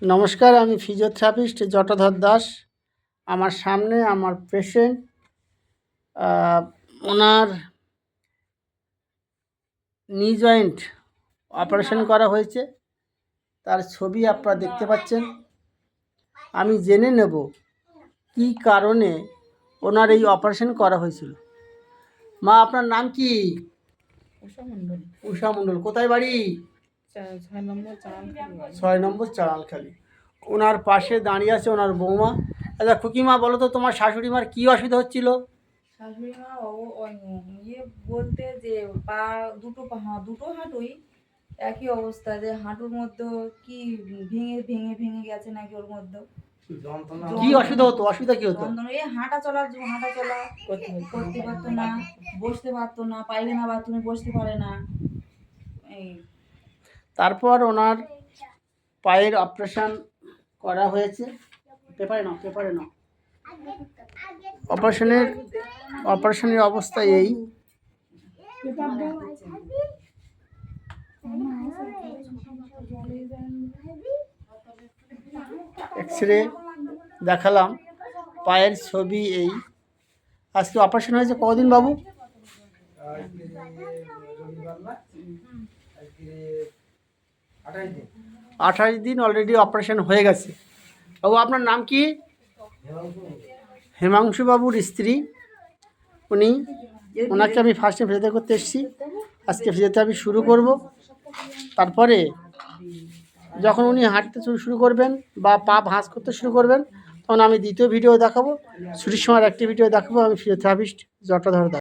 নমস্কার, আমি ফিজিওথেরাপিস্ট জটাধর দাস। আমার সামনে আমার পেশেন্ট, ওনার নি জয়েন্ট অপারেশন করা হয়েছে। তার ছবি আপনারা দেখতে পাচ্ছেন। আমি জেনে নেব কী কারণে ওনার এই অপারেশন করা হয়েছিল। মা, আপনার নাম কি? উষা মণ্ডল। কোথায় বাড়ি? 6 নম্বর চাড়ালখালি। ওনার পাশে দাঁড়িয়ে আছে ওনার বৌমা। আচ্ছা খুকিমা, বলো তো তোমার শাশুড়ি মার কী অসুবিধা হচ্ছিল? শাশুড়ি মা বলতে যে দুটো হাঁটুই একই অবস্থা, যে হাঁটুর মধ্যে কি ভেঙে ভেঙে ভেঙে গেছে নাকি, ওর মধ্যে কি অসুবিধা হতো? অসুবিধা কি হতো? এই হাঁটা চলা করতে পারতো না, বসতে পারতো না, পায়খানা বাথরুমে বসতে পারে না। এই তারপর ওনার পায়ের অপারেশন করা হয়েছে। পেপারে নাও। অপারেশনের অবস্থা এই। এক্সরে দেখালাম, পায়ের ছবি এই। আজকে অপারেশন হয়েছে কদিন বাবু? 28 দিন অলরেডি অপারেশন হয়ে গেছে। বাবু, আপনার নাম কি? হেমাংশু বাবুর স্ত্রী উনি। ওনাকে আমি ফার্স্টে ফিজিওথেরাপি করতে এসেছি। আজকে ফিজিওথেরাপি শুরু করব। তারপরে যখন উনি হাঁটতে শুরু করবেন বা পা ভাঁজ করতে শুরু করবেন, তখন আমি দ্বিতীয় ভিডিও দেখাবো। ছুটির সময় একটি ভিডিও দেখাবো। আমি ফিজিওথেরাপিস্ট জটাধর দাস।